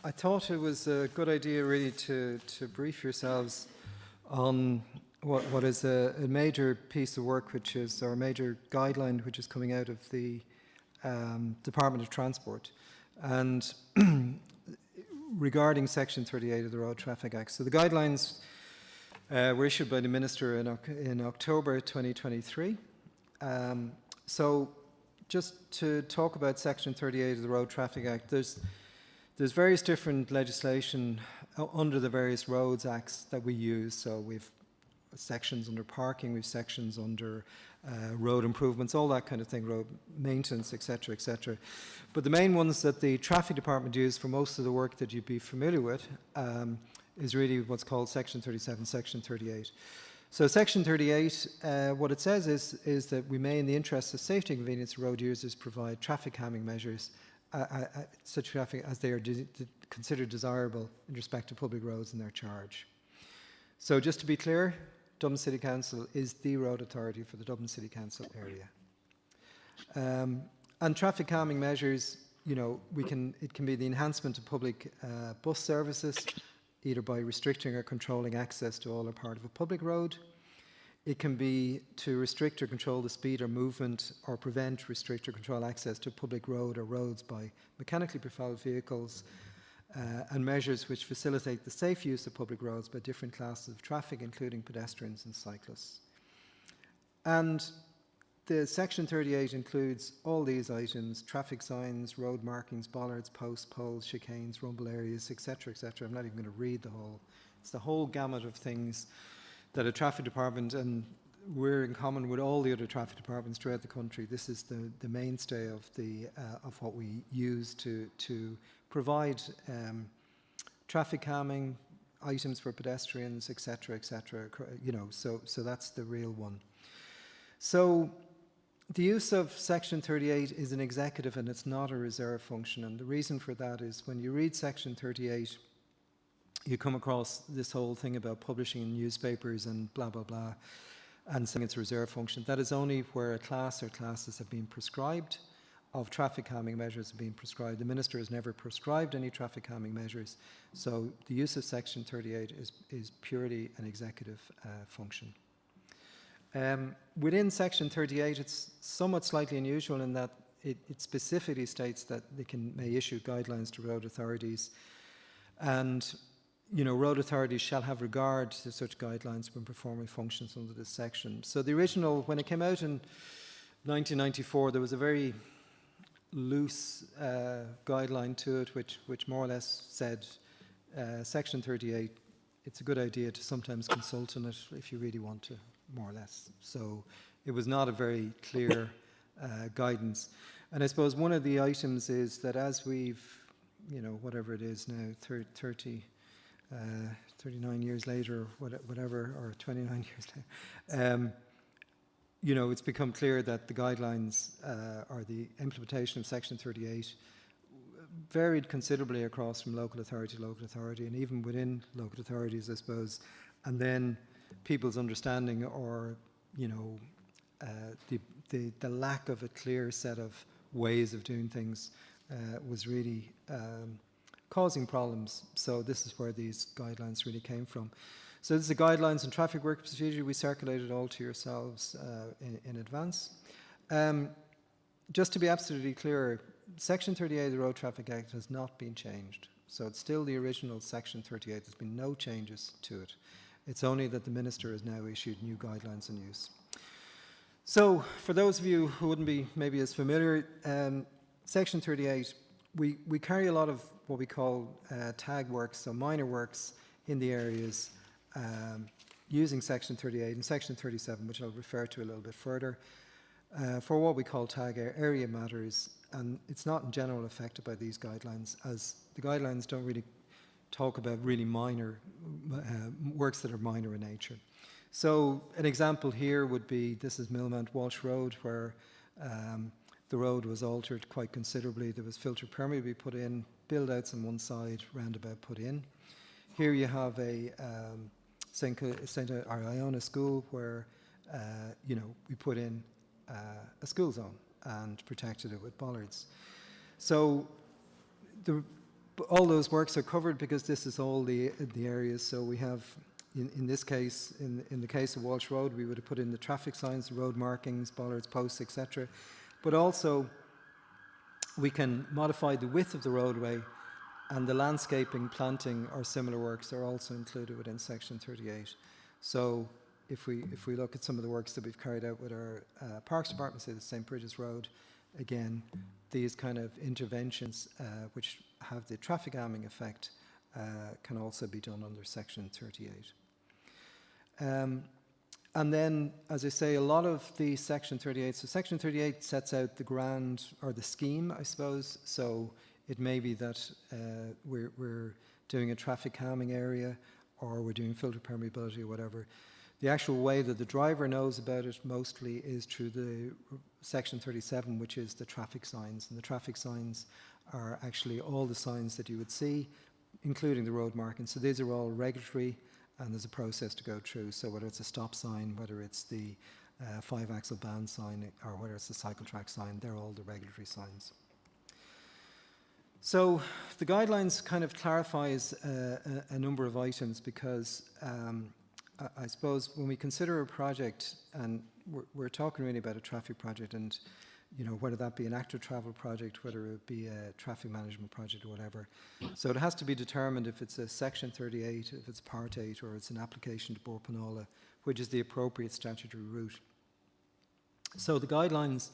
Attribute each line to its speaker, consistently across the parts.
Speaker 1: I thought it was a good idea really to brief yourselves on what is a major piece of work, which is, or a major guideline which is coming out of the Department of Transport, and regarding Section 38 of the Road Traffic Act. So the guidelines were issued by the Minister in October 2023. So just to talk about Section 38 of the Road Traffic Act, there's various different legislation under the various roads acts that we use. So we've sections under parking, we've sections under road improvements, all that kind of thing, road maintenance, etc., etc. But the main ones that the traffic department use for most of the work that you'd be familiar with is really what's called Section 37, Section 38. So Section 38, what it says is that we may, in the interest of safety and convenience of road users, provide traffic calming measures, such traffic as they are considered desirable in respect to public roads in their charge. So just to be clear, Dublin City Council is the road authority for the Dublin City Council area. And traffic calming measures, you know, it can be the enhancement of public bus services, either by restricting or controlling access to all or part of a public road. It can be to restrict or control the speed or movement, or prevent, restrict or control access to a public road or roads by mechanically propelled vehicles, and measures which facilitate the safe use of public roads by different classes of traffic, including pedestrians and cyclists. And the Section 38 includes all these items: traffic signs, road markings, bollards, posts, poles, chicanes, rumble areas, etc., etc. I'm not even going to read the whole. It's the whole gamut of things that a traffic department, and we're in common with all the other traffic departments throughout the country. This is the mainstay of what we use to provide traffic calming items for pedestrians, etc., etc. You know, so that's the real one. So the use of Section 38 is an executive and it's not a reserve function. And the reason for that is when you read Section 38, you come across this whole thing about publishing in newspapers and blah, blah, blah, and saying it's a reserve function. That is only where a class or classes have been prescribed of traffic calming measures have been prescribed. The Minister has never prescribed any traffic calming measures. So the use of Section 38 is purely an executive function. Within Section 38, it's somewhat slightly unusual in that it specifically states that they may issue guidelines to road authorities, and you know, road authorities shall have regard to such guidelines when performing functions under this section. So the original, when it came out in 1994, there was a very loose guideline to it, which more or less said, Section 38, it's a good idea to sometimes consult on it if you really want to, more or less. So it was not a very clear guidance. And I suppose one of the items is that as we've, you know, whatever it is now, 39 years later, whatever, or 29 years later, you know, it's become clear that the guidelines or the implementation of Section 38 varied considerably across from local authority to local authority, and even within local authorities, I suppose. And then people's understanding, or you know, the lack of a clear set of ways of doing things was really causing problems. So this is where these guidelines really came from. So this is the guidelines and traffic work procedure. We circulated all to yourselves in advance. Just to be absolutely clear, Section 38 of the Road Traffic Act has not been changed. So it's still the original Section 38. There's been no changes to it. It's only that the Minister has now issued new guidelines on use. So for those of you who wouldn't be maybe as familiar, Section 38, we carry a lot of what we call tag works, so minor works in the areas using Section 38 and Section 37, which I'll refer to a little bit further, for what we call tag area matters. And it's not in general affected by these guidelines, as the guidelines don't really talk about really minor works that are minor in nature. So an example here would be, this is Millmount Walsh Road, where the road was altered quite considerably. There was filter permeably put in, build outs on one side, roundabout put in. Here you have a St. Iona school where you know, we put in a school zone and protected it with bollards. So all those works are covered because this is all the areas. So we have, in this case, in the case of Walsh Road, we would have put in the traffic signs, the road markings, bollards, posts, etc. But also, we can modify the width of the roadway, and the landscaping, planting, or similar works are also included within Section 38. So if we look at some of the works that we've carried out with our Parks Department, say the St. Bridget's Road, again, these kind of interventions which have the traffic calming effect can also be done under Section 38. And then, as I say, a lot of the Section 38, so Section 38 sets out the grand, or the scheme, I suppose. So it may be that we're doing a traffic calming area, or we're doing filter permeability or whatever. The actual way that the driver knows about it mostly is through the Section 37, which is the traffic signs. And the traffic signs are actually all the signs that you would see, including the road markings. So these are all regulatory, and there's a process to go through. So whether it's a stop sign, whether it's the 5-axle ban sign, or whether it's the cycle track sign, they're all the regulatory signs. So the guidelines kind of clarifies a number of items, because I suppose when we consider a project, and we're talking really about a traffic project, and whether that be an active travel project, whether it be a traffic management project or whatever. So it has to be determined if it's a Section 38, if it's Part 8, or it's an application to Bord Pleanála, which is the appropriate statutory route. So the guidelines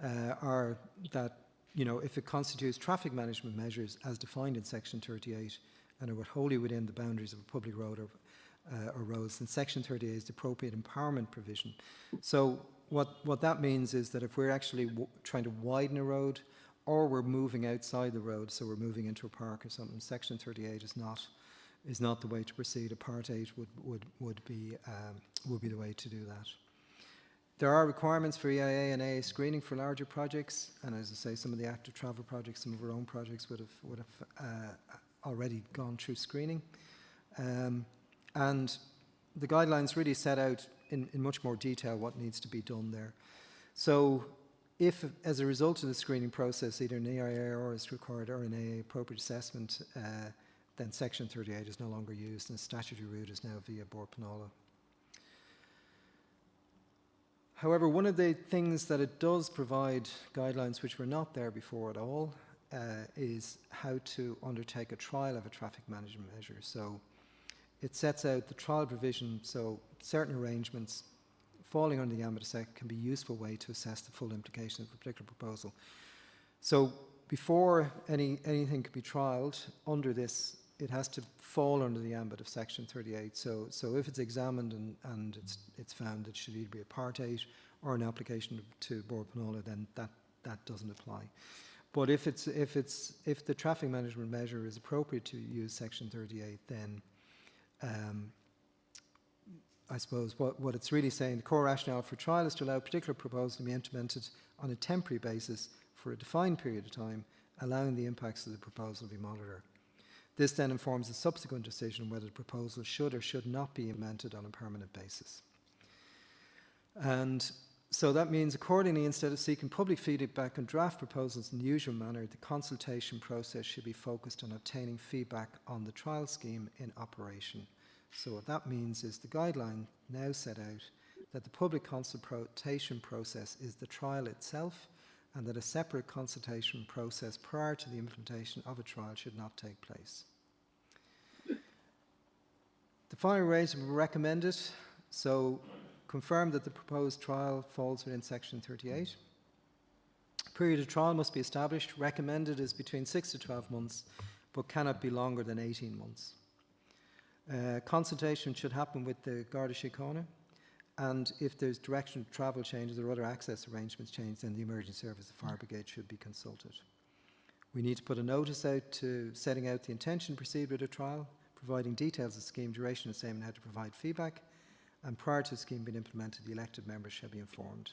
Speaker 1: are that, if it constitutes traffic management measures as defined in Section 38, and are wholly within the boundaries of a public road or roads, then Section 38 is the appropriate empowerment provision. So what that means is that if we're actually trying to widen a road, or we're moving outside the road, so we're moving into a park or something, Section 38 is not the way to proceed. A Part 8 would be the way to do that. There are requirements for EIA and AA screening for larger projects, and as I say, some of the active travel projects, some of our own projects would have already gone through screening, and the guidelines really set out in much more detail what needs to be done there. So if, as a result of the screening process, either an EIA is required or an AA appropriate assessment, then Section 38 is no longer used, and the statutory route is now via Bord Pleanála. However, one of the things that it does provide guidelines which were not there before at all is how to undertake a trial of a traffic management measure. So it sets out the trial provision, so certain arrangements falling under the ambit of SEC can be a useful way to assess the full implications of a particular proposal. So before anything can be trialled under this, it has to fall under the ambit of Section 38. So if it's examined and it's found it should either be a Part 8 or an application to Bord Pleanála, then that doesn't apply. But if the traffic management measure is appropriate to use Section 38, then I suppose what it's really saying, the core rationale for trial is to allow a particular proposal to be implemented on a temporary basis for a defined period of time, allowing the impacts of the proposal to be monitored. This then informs the subsequent decision whether the proposal should or should not be implemented on a permanent basis. And so that means, accordingly, instead of seeking public feedback on draft proposals in the usual manner, the consultation process should be focused on obtaining feedback on the trial scheme in operation. So what that means is the guideline now set out that the public consultation process is the trial itself, and that a separate consultation process prior to the implementation of a trial should not take place. The final arrangement recommended, so confirm that the proposed trial falls within Section 38. Period of trial must be established. Recommended is between 6 to 12 months, but cannot be longer than 18 months. Consultation should happen with the Garda Síochána, and if there's direction of travel changes or other access arrangements change, then the emergency service, the fire brigade, should be consulted. We need to put a notice out to setting out the intention to proceed with a trial, providing details of the scheme, duration of the same, and how to provide feedback. And prior to the scheme being implemented, the elected members shall be informed.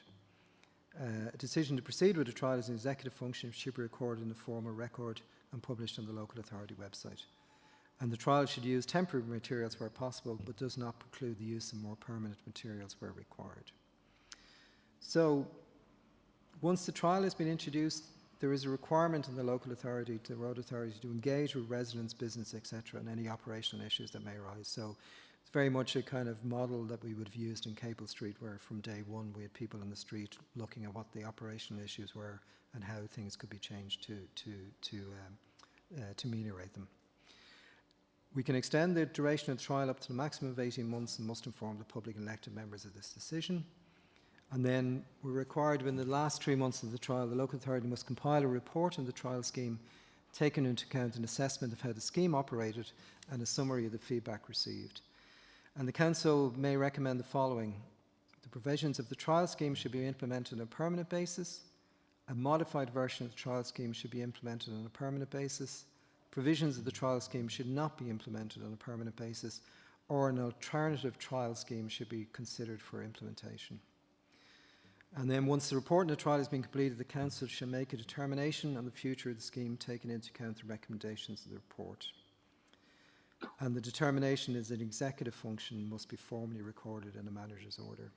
Speaker 1: A decision to proceed with a trial is an executive function, should be recorded in the formal record and published on the local authority website. And the trial should use temporary materials where possible, but does not preclude the use of more permanent materials where required. So, once the trial has been introduced, there is a requirement in the local authority, the road authority, to engage with residents, business, etc., on any operational issues that may arise. So it's very much a kind of model that we would have used in Capel Street, where from day one we had people in the street looking at what the operational issues were and how things could be changed to ameliorate them. We can extend the duration of the trial up to the maximum of 18 months and must inform the public and elected members of this decision. And then we're required, within the last 3 months of the trial, the local authority must compile a report on the trial scheme, taking into account an assessment of how the scheme operated and a summary of the feedback received. And the Council may recommend the following. The provisions of the trial scheme should be implemented on a permanent basis. A modified version of the trial scheme should be implemented on a permanent basis. Provisions of the trial scheme should not be implemented on a permanent basis, or an alternative trial scheme should be considered for implementation. And then once the report on the trial has been completed, the Council shall make a determination on the future of the scheme, taking into account the recommendations of the report. And the determination is an executive function and must be formally recorded in a manager's order.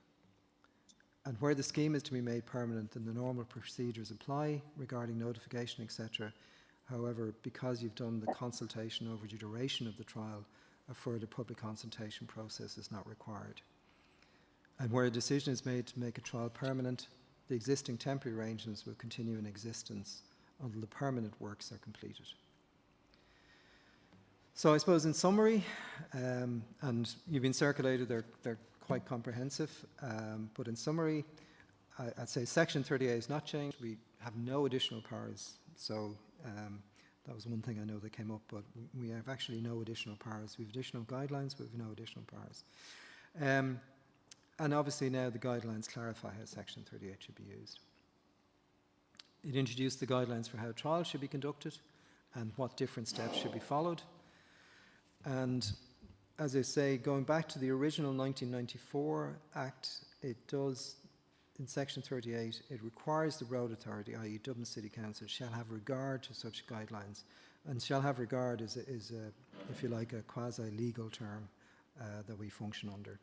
Speaker 1: And where the scheme is to be made permanent, then the normal procedures apply regarding notification, etc. However, because you've done the consultation over the duration of the trial, a further public consultation process is not required. And where a decision is made to make a trial permanent, the existing temporary arrangements will continue in existence until the permanent works are completed. So I suppose in summary, and you've been circulated, they're quite comprehensive, but in summary, I'd say Section 38 is not changed. We have no additional powers. So that was one thing I know that came up, but we have actually no additional powers. We have additional guidelines, but we have no additional powers. And obviously now the guidelines clarify how Section 38 should be used. It introduced the guidelines for how trials should be conducted and what different steps should be followed. And as I say, going back to the original 1994 Act, it does, in Section 38, it requires the road authority, i.e. Dublin City Council, shall have regard to such guidelines. And shall have regard is if you like, a quasi-legal term that we function under.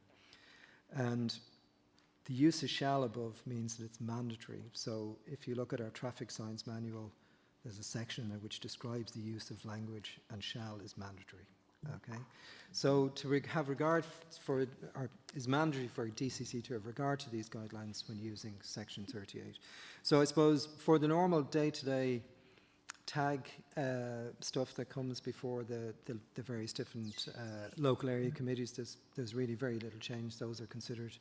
Speaker 1: And the use of shall above means that it's mandatory. So if you look at our traffic signs manual, there's a section there which describes the use of language, and shall is mandatory. Okay, so to have regard for, or is mandatory for DCC to have regard to these guidelines when using Section 38. So I suppose for the normal day-to-day tag stuff that comes before the various different local area committees, there's really very little change. Those are considered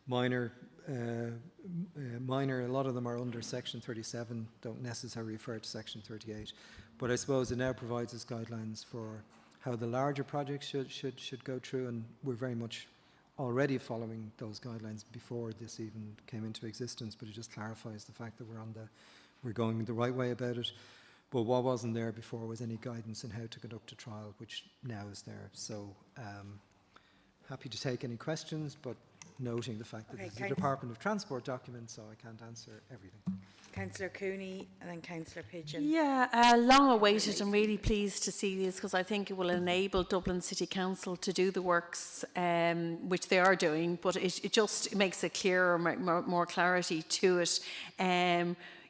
Speaker 1: minor. A lot of them are under Section 37, don't necessarily refer to Section 38. But I suppose it now provides us guidelines for how the larger projects should go through, and we're very much already following those guidelines before this even came into existence, but it just clarifies the fact that we're going the right way about it. But what wasn't there before was any guidance on how to conduct a trial, which now is there. So happy to take any questions, but noting the fact that this is a Department of Transport document, so I can't answer everything.
Speaker 2: Councillor Cooney and then Councillor Pigeon.
Speaker 3: Yeah, long awaited. I'm really pleased to see this because I think it will enable Dublin City Council to do the works which they are doing, but it just makes it clearer, more clarity to it.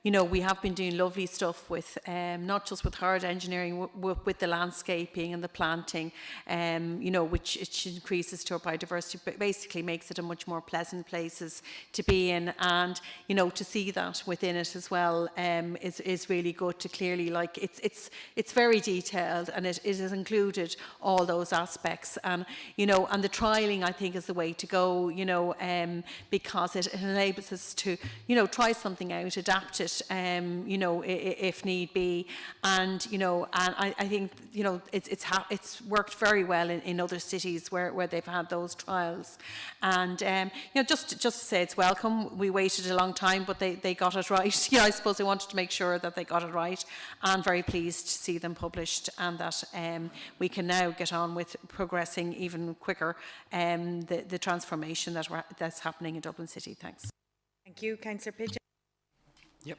Speaker 3: You know, we have been doing lovely stuff with, not just with hard engineering, with the landscaping and the planting, you know, which increases to our biodiversity, but basically makes it a much more pleasant places to be in. And, you know, to see that within it as well is really good to clearly, like, it's very detailed, and it has included all those aspects. And, you know, and the trialling, I think, is the way to go, you know, because it enables us to, you know, try something out, adapt it, you know, if need be, and you know, and I think, you know, it's worked very well in other cities where they've had those trials, and you know, just to say it's welcome. We waited a long time, but they got it right. Yeah, I suppose they wanted to make sure that they got it right, and very pleased to see them published, and that we can now get on with progressing even quicker the transformation that's happening in Dublin City. Thanks.
Speaker 2: Thank you, Councillor Pigeon.
Speaker 4: Yep,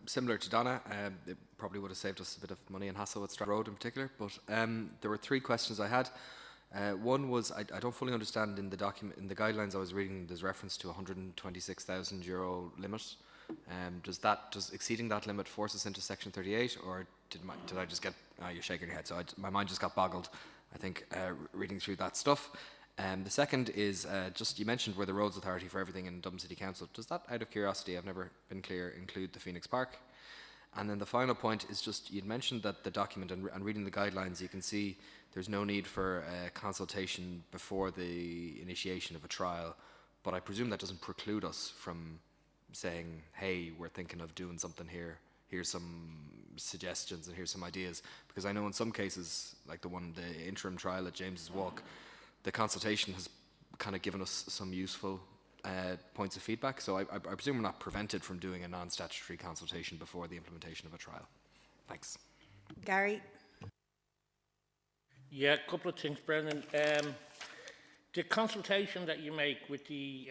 Speaker 4: similar to Donna, it probably would have saved us a bit of money and hassle with Stra Road in particular, but there were three questions I had. One was, I don't fully understand in the document, in the guidelines I was reading, there's reference to €126,000 limit. Does exceeding that limit force us into Section 38, or did I just get? Oh, you're shaking your head. So my mind just got boggled, I think, reading through that stuff. The second is just you mentioned we're the roads authority for everything in Dublin City Council. Does that, out of curiosity, I've never been clear, include the Phoenix Park? And then the final point is just you'd mentioned that the document and reading the guidelines, you can see there's no need for consultation before the initiation of a trial. But I presume that doesn't preclude us from saying, hey, we're thinking of doing something here. Here's some suggestions and here's some ideas. Because I know in some cases, like the interim trial at James's Walk, the consultation has kind of given us some useful points of feedback. So I presume we're not prevented from doing a non-statutory consultation before the implementation of a trial. Thanks.
Speaker 2: Gary?
Speaker 5: Yeah, a couple of things, Brendan. The consultation that you make with the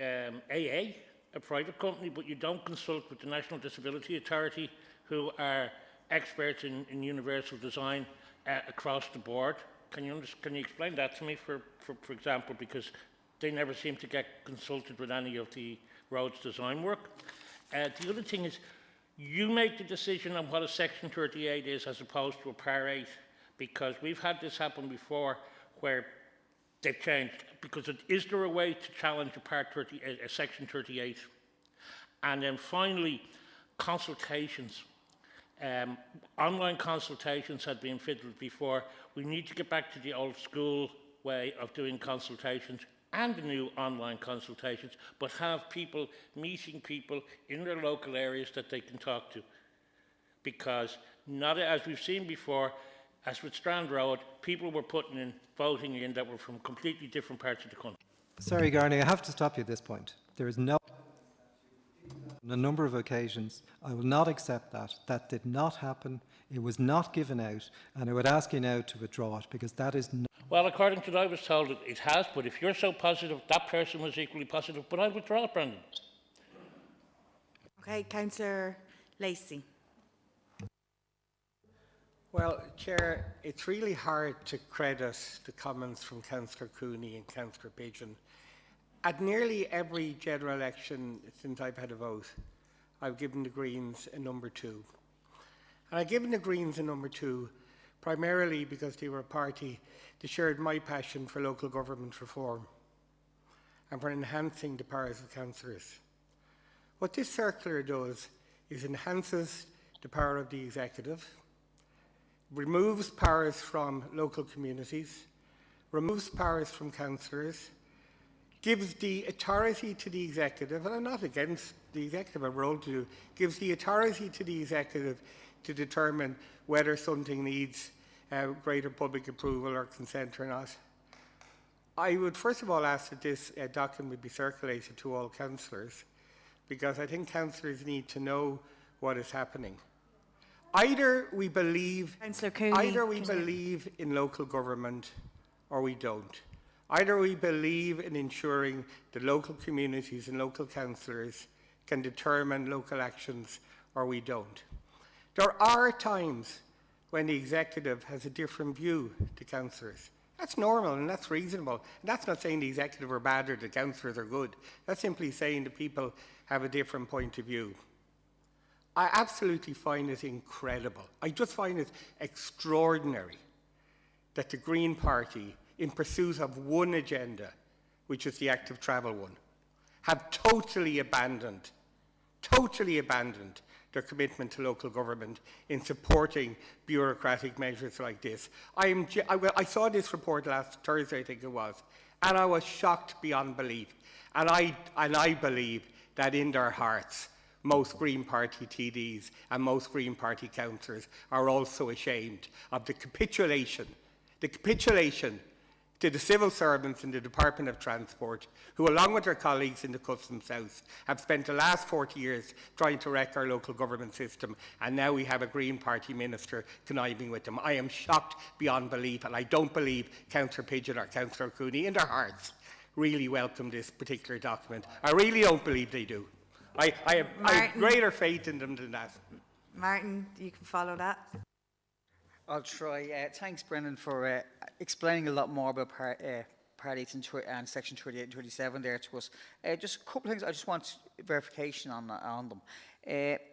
Speaker 5: AA, a private company, but you don't consult with the National Disability Authority, who are experts in universal design across the board. Can you explain that to me, for example, because they never seem to get consulted with any of the roads design work. The other thing is, you make the decision on what a Section 38 is as opposed to a Par 8, because we've had this happen before where they've changed. Because is there a way to challenge a Section 38? And then finally, consultations. Online consultations had been fiddled before. We need to get back to the old school way of doing consultations and the new online consultations, but have people meeting people in their local areas that they can talk to. Because not as we've seen before, as with Strand Road, people were voting in that were from completely different parts of the country.
Speaker 1: Sorry, Garni, I have to stop you at this point. There is no... On a number of occasions, I will not accept that. That did not happen. It was not given out, and I would ask you now to withdraw it, because that is not...
Speaker 5: Well, according to what I was told, it has, but if you're so positive, that person was equally positive, but I'll withdraw it, Brendan.
Speaker 2: Okay, Councillor Lacey.
Speaker 6: Well, Chair, it's really hard to credit the comments from Councillor Cooney and Councillor Pigeon. At nearly every general election since I've had a vote, I've given the Greens a number 2. And I've given the Greens a number 2 primarily because they were a party that shared my passion for local government reform and for enhancing the powers of councillors. What this circular does is enhances the power of the executive, removes powers from local communities, removes powers from councillors, gives the authority to the executive, and I'm not against the executive, a role to do, gives the authority to the executive to determine whether something needs greater public approval or consent or not. I would first of all ask that this document be circulated to all councillors, because I think councillors need to know what is happening. Either we believe in local government or we don't. Either we believe in ensuring that local communities and local councillors can determine local actions or we don't. There are times when the executive has a different view to councillors. That's normal and that's reasonable. And that's not saying the executive are bad or the councillors are good. That's simply saying the people have a different point of view. I absolutely find it incredible. I just find it extraordinary that the Green Party, in pursuit of one agenda, which is the active travel one, have totally abandoned their commitment to local government in supporting bureaucratic measures like this. I saw this report last Thursday, I think it was, and I was shocked beyond belief. And I believe that in their hearts, most Green Party TDs and most Green Party councillors are also ashamed of the capitulation to the civil servants in the Department of Transport, who along with their colleagues in the Customs House have spent the last 40 years trying to wreck our local government system, and now we have a Green Party minister conniving with them. I am shocked beyond belief, and I don't believe Councillor Pigeon or Councillor Cooney in their hearts really welcome this particular document. I really don't believe they do. I have greater faith in them than that.
Speaker 2: Martin, you can follow that.
Speaker 7: I'll try. Thanks, Brendan, for explaining a lot more about Par Part 8 and Section 38 and 37 there to us. Just a couple of things I just want verification on them.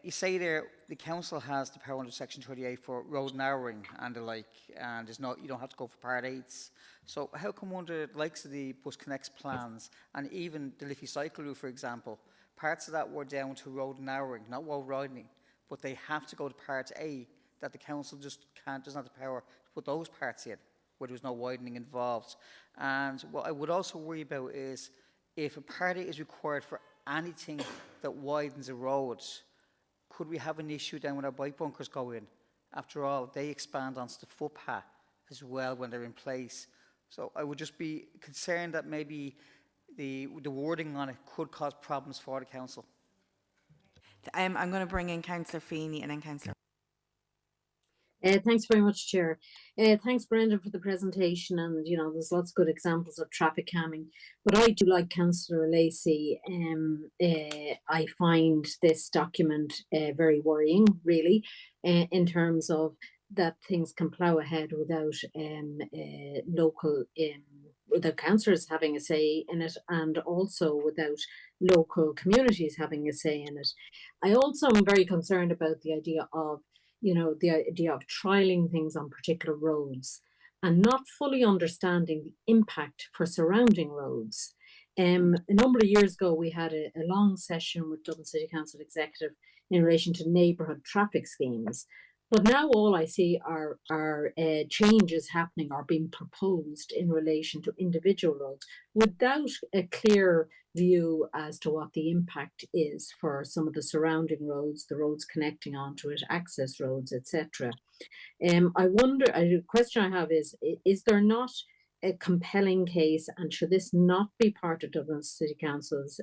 Speaker 7: You say there the council has the power under Section 38 for road narrowing and the like, and there's no, you don't have to go for Part 8s. So how come under the likes of the Bus Connects plans and even the Liffey cycle route, for example, parts of that were down to road narrowing, not road widening, but they have to go to Part A, that the council just doesn't have the power to put those parts in, where there was no widening involved. And what I would also worry about is if a Part A is required for anything that widens a road, could we have an issue then when our bike bunkers go in? After all, they expand onto the footpath as well when they're in place. So I would just be concerned that maybe the wording on it could cause problems for the council.
Speaker 2: I'm going to bring in Councillor Feeney and then Councillor.
Speaker 8: Thanks very much, Chair. Thanks, Brendan, for the presentation. And, you know, there's lots of good examples of traffic calming. But I do like Councillor Lacey. I find this document very worrying, really, in terms of that things can plough ahead without without councillors having a say in it, and also without local communities having a say in it. I also am very concerned about the idea of, you know, the idea of trialing things on particular roads and not fully understanding the impact for surrounding roads. A number of years ago, we had a long session with Dublin City Council Executive in relation to neighbourhood traffic schemes. But now all I see are changes happening or being proposed in relation to individual roads without a clear view as to what the impact is for some of the surrounding roads, the roads connecting onto it, access roads, etc. I wonder, a question I have is there not a compelling case, and should this not be part of Dublin City Council's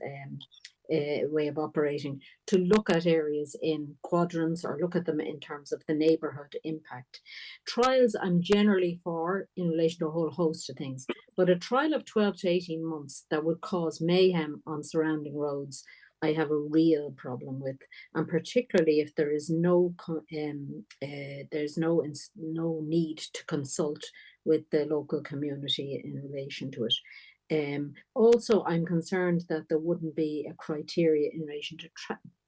Speaker 8: way of operating, to look at areas in quadrants or look at them in terms of the neighbourhood impact? Trials I'm generally for in relation to a whole host of things, but a trial of 12 to 18 months that would cause mayhem on surrounding roads, I have a real problem with, and particularly if there is no need to consult with the local community in relation to it. Also, I'm concerned that there wouldn't be a criteria in relation to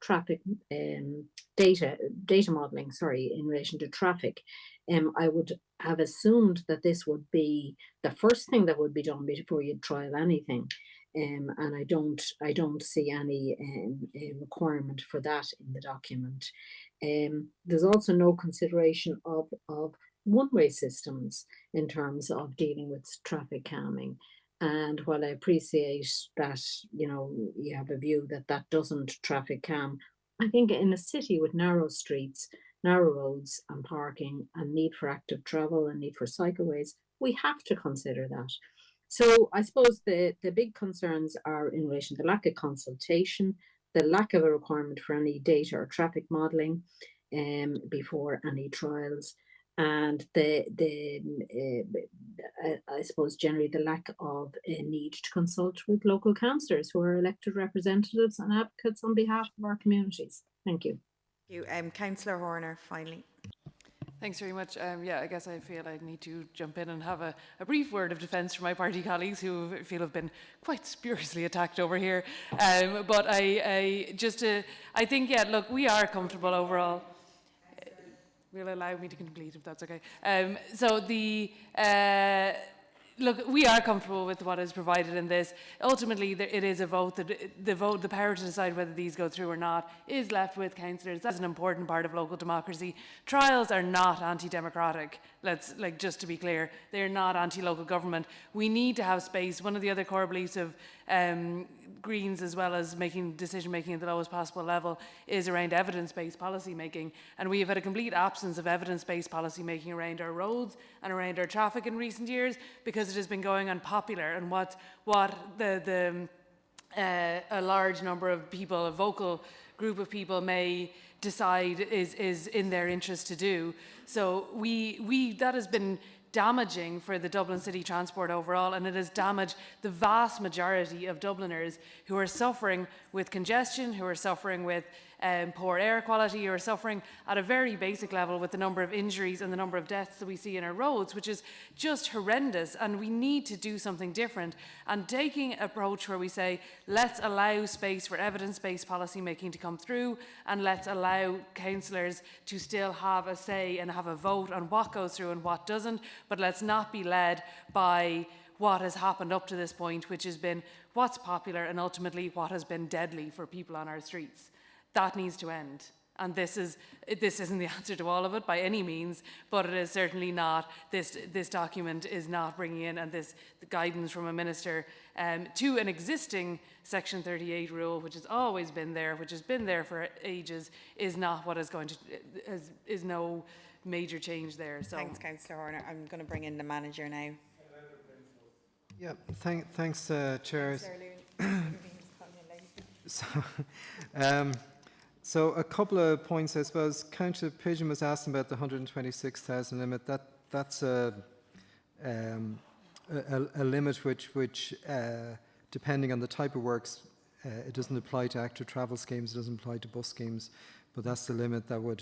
Speaker 8: traffic data modelling, in relation to traffic. I would have assumed that this would be the first thing that would be done before you'd trial anything. And I don't see any requirement for that in the document. There's also no consideration of one-way systems in terms of dealing with traffic calming. And while I appreciate that, you know, you have a view that that doesn't traffic calm, I think in a city with narrow streets, narrow roads and parking and need for active travel and need for cycleways, we have to consider that. So I suppose the big concerns are in relation to the lack of consultation, the lack of a requirement for any data or traffic modelling before any trials, and I suppose generally the lack of a need to consult with local councillors who are elected representatives and advocates on behalf of our communities. Thank you.
Speaker 2: Thank you. Councillor Horner, finally.
Speaker 3: Thanks very much. Yeah, I guess I feel I need to jump in and have a brief word of defence for my party colleagues who I feel have been quite spuriously attacked over here. But I think, yeah, look, we are comfortable overall. Will allow me to complete if that's okay. Look, we are comfortable with what is provided in this. Ultimately, it is a vote that the power to decide whether these go through or not is left with councillors. That's an important part of local democracy. Trials are not anti-democratic. Just to be clear, they're not anti-local government. We need to have space. One of the other core beliefs of Greens, as well as decision making at the lowest possible level, is around evidence-based policy making, and we have had a complete absence of evidence-based policy making around our roads and around our traffic in recent years because it has been going unpopular, and what a large number of people, a vocal group of people, may decide is in their interest to do. So that has been damaging for the Dublin city transport overall, and it has damaged the vast majority of Dubliners who are suffering with congestion, who are suffering with
Speaker 9: poor air quality. You're suffering at a very basic level with the number of injuries and the number of deaths that we see in our roads, which is just horrendous. And we need to do something different. And taking an approach where we say, let's allow space for evidence-based policy making to come through, and let's allow councillors to still have a say and have a vote on what goes through and what doesn't, but let's not be led by what has happened up to this point, which has been what's popular and ultimately what has been deadly for people on our streets. That needs to end. And this isn't the answer to all of it by any means, but it is certainly not. This document is not bringing in, and this guidance from a minister to an existing Section 38 rule, which has always been there, which has been there for ages, is not what is going to, is no major change there. So.
Speaker 2: Thanks, Councillor Horner. I'm going to bring in the manager now.
Speaker 1: Yeah, thanks, Chair. So a couple of points, I suppose. Councillor Pigeon was asking about the 126,000 limit. That's a limit which depending on the type of works, it doesn't apply to active travel schemes, it doesn't apply to bus schemes, but that's the limit that would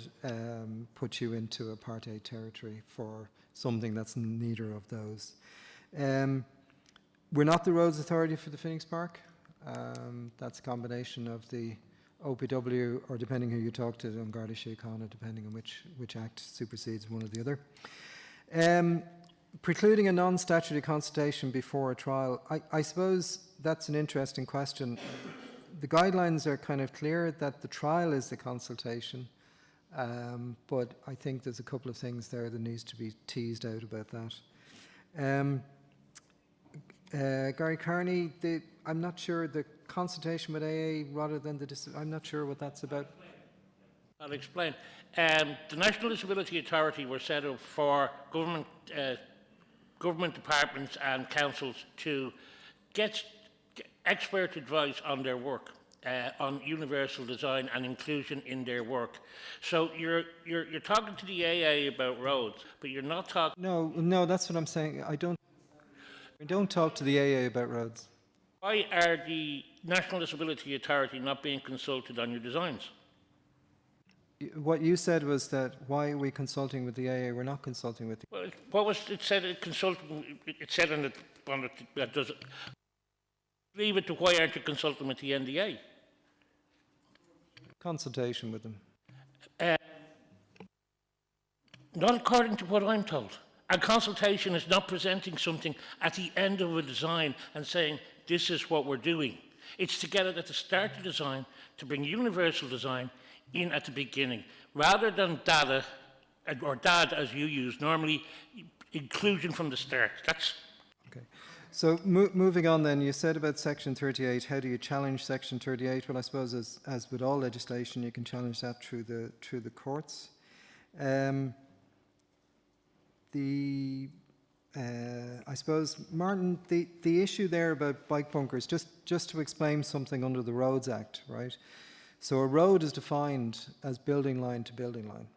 Speaker 1: put you into a Part A territory for something that's neither of those. We're not the Roads Authority for the Phoenix Park. That's a combination of the OPW, or depending who you talk to, on Garda Síochána, depending on which act supersedes one or the other. Precluding a non-statutory consultation before a trial, I suppose that's an interesting question. The guidelines are kind of clear that the trial is the consultation, but I think there's a couple of things there that needs to be teased out about that. Gary Carney, I'm not sure the consultation with AA rather than I'm not sure what that's about.
Speaker 5: I'll explain. The National Disability Authority were set up for government departments and councils to get expert advice on their work, on universal design and inclusion in their work. So you're talking to the AA about roads, but you're not talking.
Speaker 1: No, that's what I'm saying. We don't talk to the AA about roads.
Speaker 5: Why are the National Disability Authority not being consulted on your designs?
Speaker 1: What you said was that why are we consulting with the AA? We're not consulting with the...
Speaker 5: Well, what was it said? It said on it, does it leave it to why aren't you consulting with the NDA?
Speaker 1: Consultation with them.
Speaker 5: Not according to what I'm told. A consultation is not presenting something at the end of a design and saying, this is what we're doing. It's to get it at the start of design, to bring universal design in at the beginning, rather than data, or DAD as you use, normally inclusion from the start. That's
Speaker 1: okay. So moving on then, you said about Section 38, how do you challenge Section 38? Well, I suppose as with all legislation, you can challenge that through the courts. I suppose, Martin, the issue there about bike bunkers, just to explain something under the Roads Act, right? So a road is defined as building line to building line,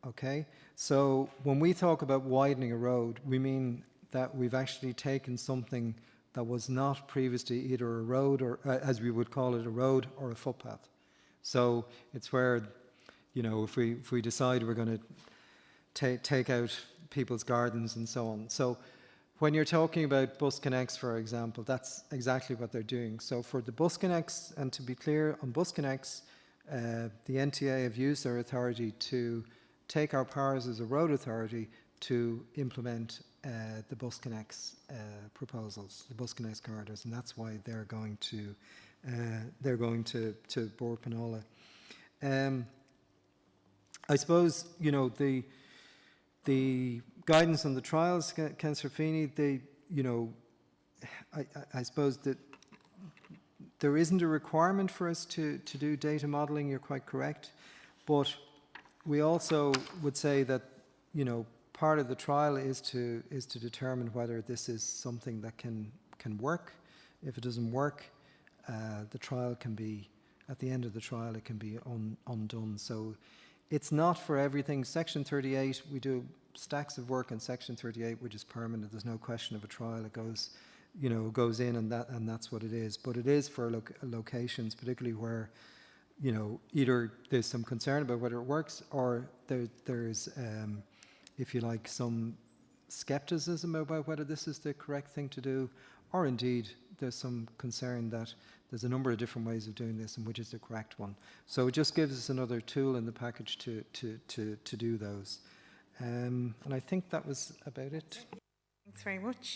Speaker 1: okay? So when we talk about widening a road, we mean that we've actually taken something that was not previously either a road or, as we would call it, a road or a footpath. So it's where, you know, if we decide we're going to take out people's gardens and so on. So when you're talking about bus connects, for example, that's exactly what they're doing. So for the bus connects, and to be clear on bus connects, the NTA have used their authority to take our powers as a road authority to implement the bus connects proposals, the bus connects corridors, and that's why they're going to Bord Panola. I suppose, you know, the guidance on the trials, Councillor Feeney, I suppose that there isn't a requirement for us to do data modelling, you're quite correct, but we also would say that, you know, part of the trial is to determine whether this is something that can work. If it doesn't work, the trial can be, at the end of the trial, it can be undone. So it's not for everything. Section 38, we do stacks of work in Section 38, which is permanent. There's no question of a trial. It goes, you know, goes in, and that's what it is. But it is for locations, particularly where you know, either there's some concern about whether it works, or there's, if you like, some skepticism about whether this is the correct thing to do, or indeed there's some concern that there's a number of different ways of doing this and which is the correct one. So it just gives us another tool in the package to do those. And I think that was about it.
Speaker 2: Thanks very much.